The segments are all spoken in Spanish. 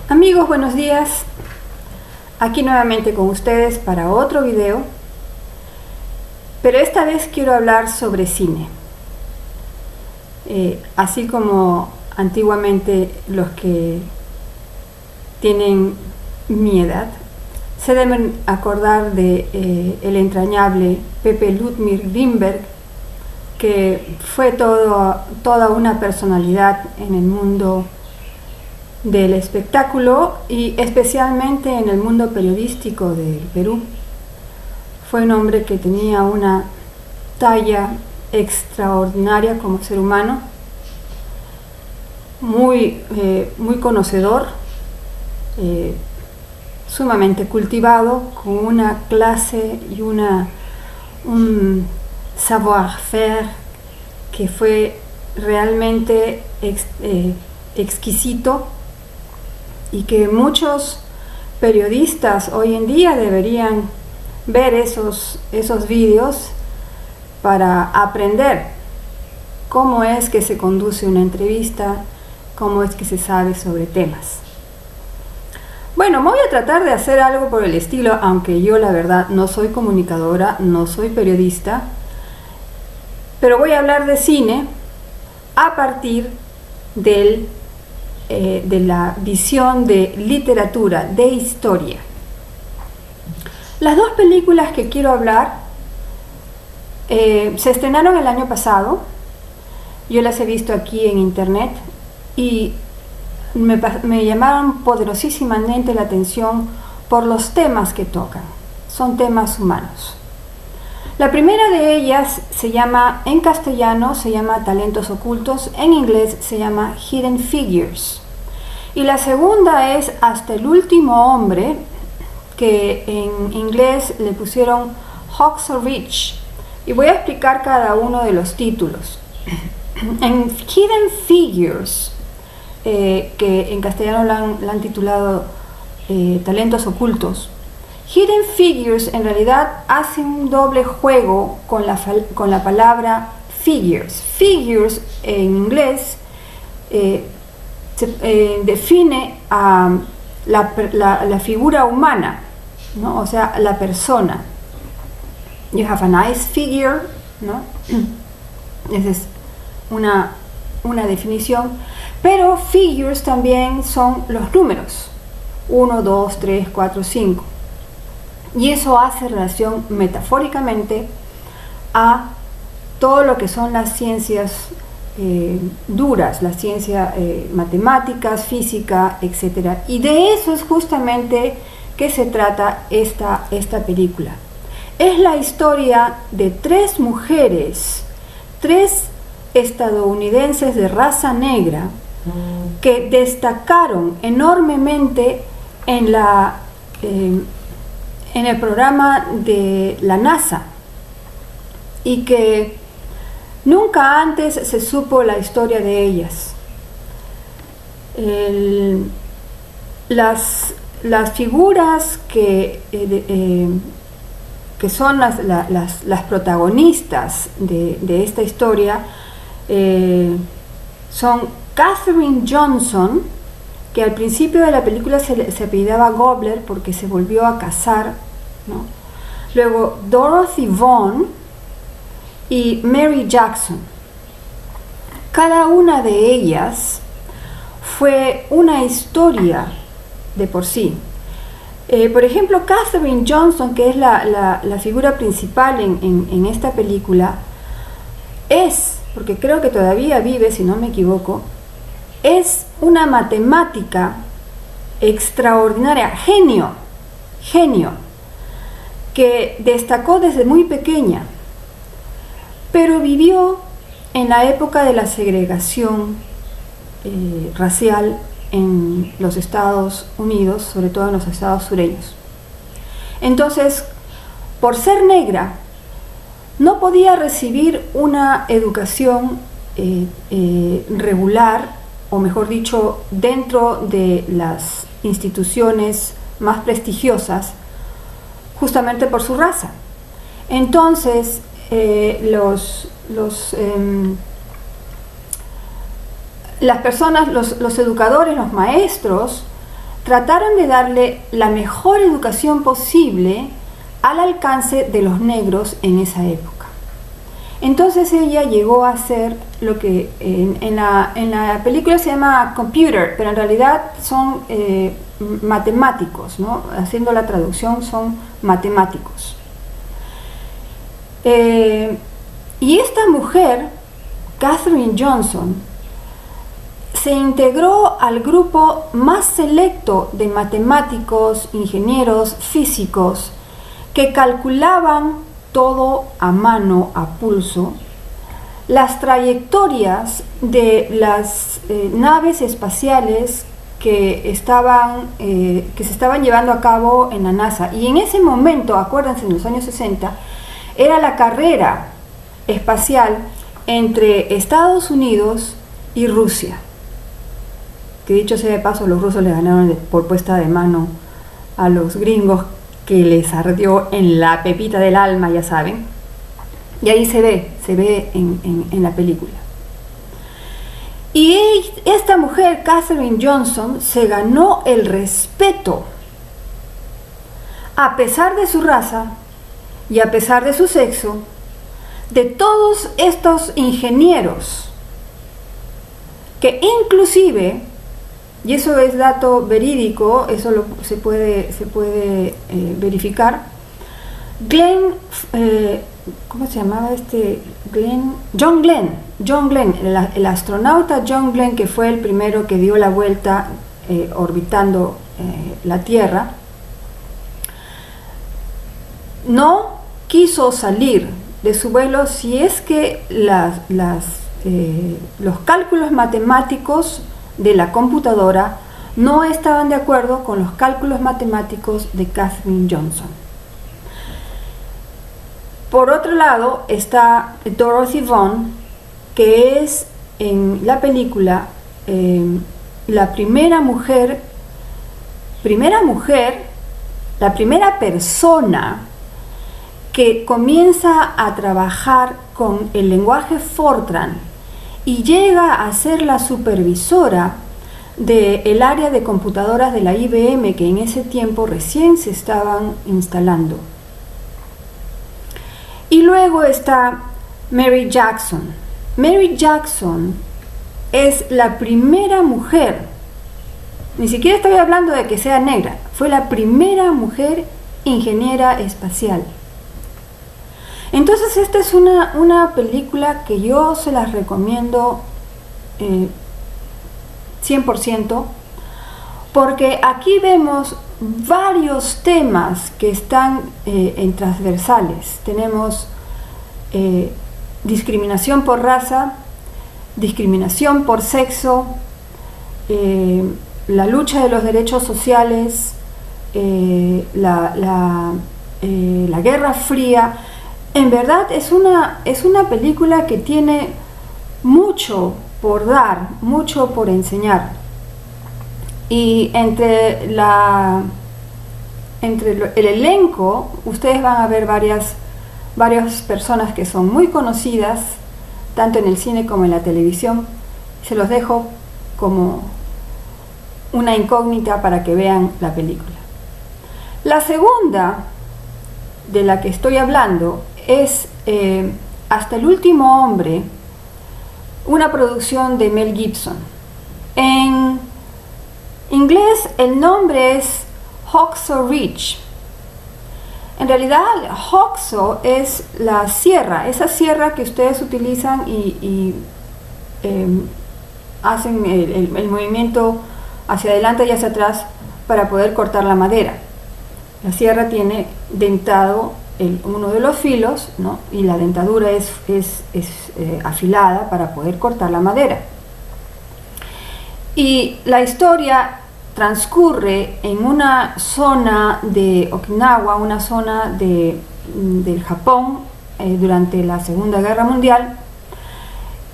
Amigos, buenos días. Aquí nuevamente con ustedes para otro video, pero esta vez quiero hablar sobre cine. Así como antiguamente los que tienen mi edad se deben acordar de el entrañable Pepe Ludwig Lindbergh, que fue toda una personalidad en el mundo del espectáculo y especialmente en el mundo periodístico del Perú. Fue un hombre que tenía una talla extraordinaria como ser humano, muy conocedor, sumamente cultivado, con una clase y un savoir-faire que fue realmente exquisito, y que muchos periodistas hoy en día deberían ver esos vídeos para aprender cómo es que se conduce una entrevista, cómo es que se sabe sobre temas. Bueno, voy a tratar de hacer algo por el estilo, aunque yo la verdad no soy comunicadora, no soy periodista, pero voy a hablar de cine a partir de la visión de literatura, de historia. Las dos películas que quiero hablar se estrenaron el año pasado. Yo las he visto aquí en internet y me llamaron poderosísimamente la atención por los temas que tocan. Son temas humanos. La primera de ellas se llama, en castellano se llama Talentos Ocultos, en inglés se llama Hidden Figures. Y la segunda es Hasta el Último Hombre, que en inglés le pusieron Hacksaw Ridge. Y voy a explicar cada uno de los títulos. En Hidden Figures, que en castellano la han titulado Talentos Ocultos, Hidden Figures en realidad hace un doble juego con la palabra figures. Figures en inglés define a la figura humana, ¿no? O sea, la persona. You have a nice figure, ¿no? Esa es una definición. Pero figures también son los números: 1, 2, 3, 4, 5. Y eso hace relación metafóricamente a todo lo que son las ciencias duras, la ciencia matemáticas, física, etc. Y de eso es justamente que se trata esta película. Es la historia de 3 mujeres, 3 estadounidenses de raza negra, que destacaron enormemente en el programa de la NASA, y que nunca antes se supo la historia de ellas. Las figuras que son las protagonistas de esta historia son Katherine Johnson, que al principio de la película se apellidaba Gobler porque se volvió a casar, ¿no? Luego Dorothy Vaughan y Mary Jackson. Cada una de ellas fue una historia de por sí. Por ejemplo, Katherine Johnson, que es la figura principal en esta película, porque creo que todavía vive, si no me equivoco, es una matemática extraordinaria, genio, que destacó desde muy pequeña, pero vivió en la época de la segregación racial en los Estados Unidos, sobre todo en los estados sureños. Entonces, por ser negra, no podía recibir una educación regular, o mejor dicho, dentro de las instituciones más prestigiosas, justamente por su raza. Entonces, las personas, los educadores, los maestros, trataron de darle la mejor educación posible al alcance de los negros en esa época. Entonces ella llegó a ser lo que en la película se llama computer, pero en realidad son matemáticos, ¿no? Haciendo la traducción son matemáticos. Y esta mujer, Katherine Johnson, se integró al grupo más selecto de matemáticos, ingenieros, físicos, que calculaban todo a mano, a pulso, las trayectorias de las naves espaciales que se estaban llevando a cabo en la NASA. Y en ese momento, acuérdense, en los años 60, era la carrera espacial entre Estados Unidos y Rusia. Que dicho sea de paso, los rusos le ganaron por puesta de mano a los gringos, que les ardió en la pepita del alma, ya saben. Y ahí se ve en la película. Y esta mujer, Katherine Johnson, se ganó el respeto, a pesar de su raza y a pesar de su sexo, de todos estos ingenieros, que inclusive, y eso es dato verídico, eso se puede verificar, ¿cómo se llamaba este? John Glenn, el astronauta John Glenn, que fue el primero que dio la vuelta orbitando la Tierra, no quiso salir de su vuelo si es que los cálculos matemáticos de la computadora no estaban de acuerdo con los cálculos matemáticos de Katherine Johnson. Por otro lado está Dorothy Vaughan, que es en la película la primera persona que comienza a trabajar con el lenguaje Fortran y llega a ser la supervisora del área de computadoras de la IBM, que en ese tiempo recién se estaban instalando. Y luego está Mary Jackson. Mary Jackson es la primera mujer, ni siquiera estoy hablando de que sea negra, fue la primera mujer ingeniera espacial. Entonces esta es una película que yo se las recomiendo 100%, porque aquí vemos varios temas que están en transversales. Tenemos discriminación por raza, discriminación por sexo, la lucha de los derechos sociales, la Guerra Fría. En verdad es una película que tiene mucho por dar, mucho por enseñar. Y entre el elenco, ustedes van a ver varias personas que son muy conocidas, tanto en el cine como en la televisión. Se los dejo como una incógnita para que vean la película. La segunda de la que estoy hablando es Hasta el último hombre, una producción de Mel Gibson. En inglés el nombre es Hacksaw Ridge. En realidad Hacksaw es la sierra, esa sierra que ustedes utilizan y hacen el movimiento hacia adelante y hacia atrás para poder cortar la madera. La sierra tiene dentado uno de los filos, ¿no? Y la dentadura es afilada para poder cortar la madera. Y la historia transcurre en una zona de Okinawa, una zona del Japón durante la Segunda Guerra Mundial,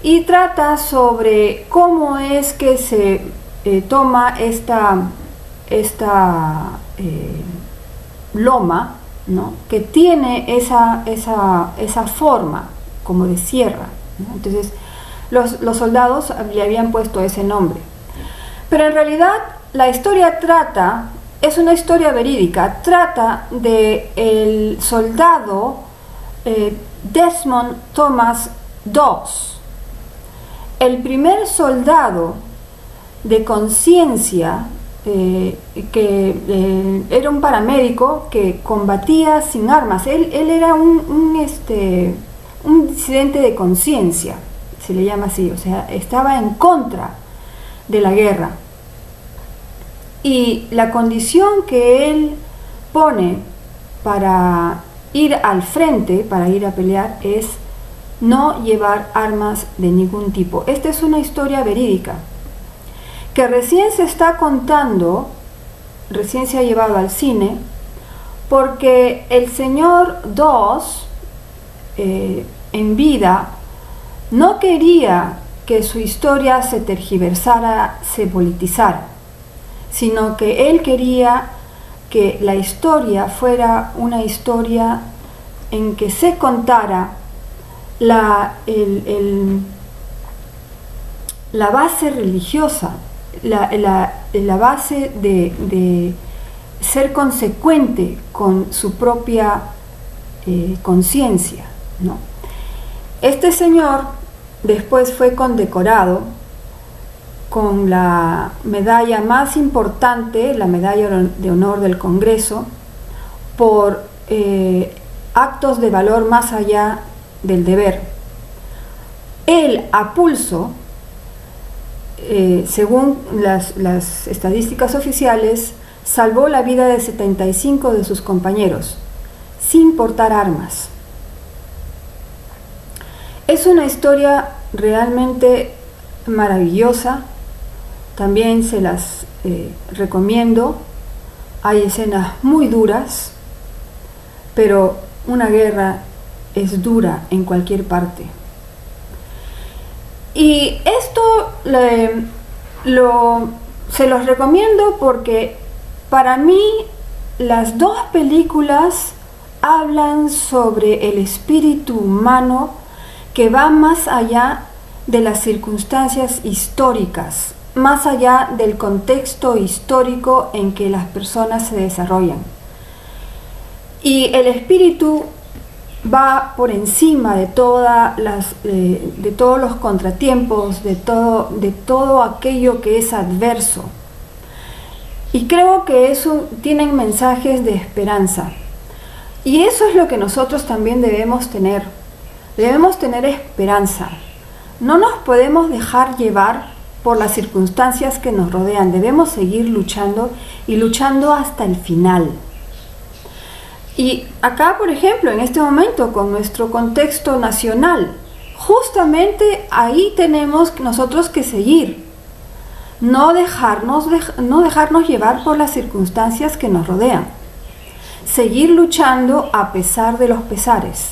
y trata sobre cómo es que se toma esta loma, ¿no? Que tiene esa forma como de sierra, ¿no? Entonces los soldados le habían puesto ese nombre, pero en realidad la historia trata, es una historia verídica, trata de el soldado Desmond Thomas Doss, el primer soldado de conciencia que era un paramédico que combatía sin armas. Él era un disidente de conciencia, se le llama así, o sea, estaba en contra de la guerra. Y la condición que él pone para ir al frente, para ir a pelear, es no llevar armas de ningún tipo. Esta es una historia verídica que recién se está contando, recién se ha llevado al cine, porque el señor Doss, en vida, no quería que su historia se tergiversara, se politizara, sino que él quería que la historia fuera una historia en que se contara la base religiosa, la base de ser consecuente con su propia conciencia, ¿no? Este señor después fue condecorado con la medalla más importante, la medalla de honor del Congreso, por actos de valor más allá del deber. Él, a pulso, según las estadísticas oficiales, salvó la vida de 75 de sus compañeros, sin portar armas. Es una historia realmente maravillosa, también se las recomiendo. Hay escenas muy duras, pero una guerra es dura en cualquier parte. Y esto se los recomiendo porque para mí las dos películas hablan sobre el espíritu humano que va más allá de las circunstancias históricas, más allá del contexto histórico en que las personas se desarrollan. Y el espíritu va por encima de todos los contratiempos, de todo aquello que es adverso. Y creo que eso tienen mensajes de esperanza. Y eso es lo que nosotros también debemos tener. Debemos tener esperanza. No nos podemos dejar llevar por las circunstancias que nos rodean. Debemos seguir luchando y luchando hasta el final. Y acá, por ejemplo, en este momento, con nuestro contexto nacional, justamente ahí tenemos nosotros que seguir. No dejarnos llevar por las circunstancias que nos rodean. Seguir luchando a pesar de los pesares,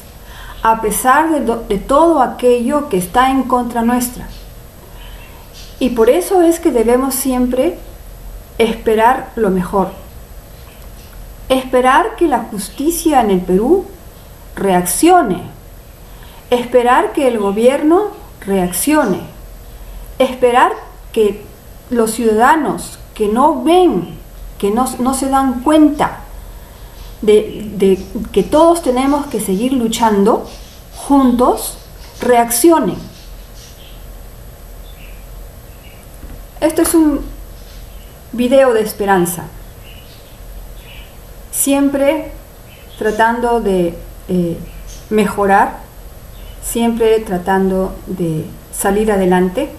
a pesar de todo aquello que está en contra nuestra. Y por eso es que debemos siempre esperar lo mejor. Esperar que la justicia en el Perú reaccione. Esperar que el gobierno reaccione. Esperar que los ciudadanos que no ven, que no se dan cuenta de que todos tenemos que seguir luchando juntos, reaccionen. Este es un video de esperanza, siempre tratando de mejorar, siempre tratando de salir adelante,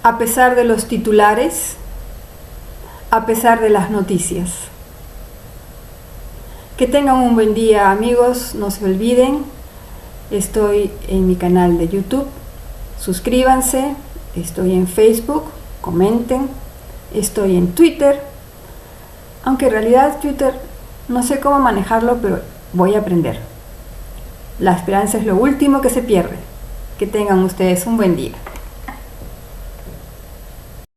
a pesar de los titulares, a pesar de las noticias. Que tengan un buen día, amigos. No se olviden, estoy en mi canal de YouTube, suscríbanse, estoy en Facebook, comenten, estoy en Twitter, aunque en realidad Twitter no sé cómo manejarlo, pero voy a aprender. La esperanza es lo último que se pierde. Que tengan ustedes un buen día.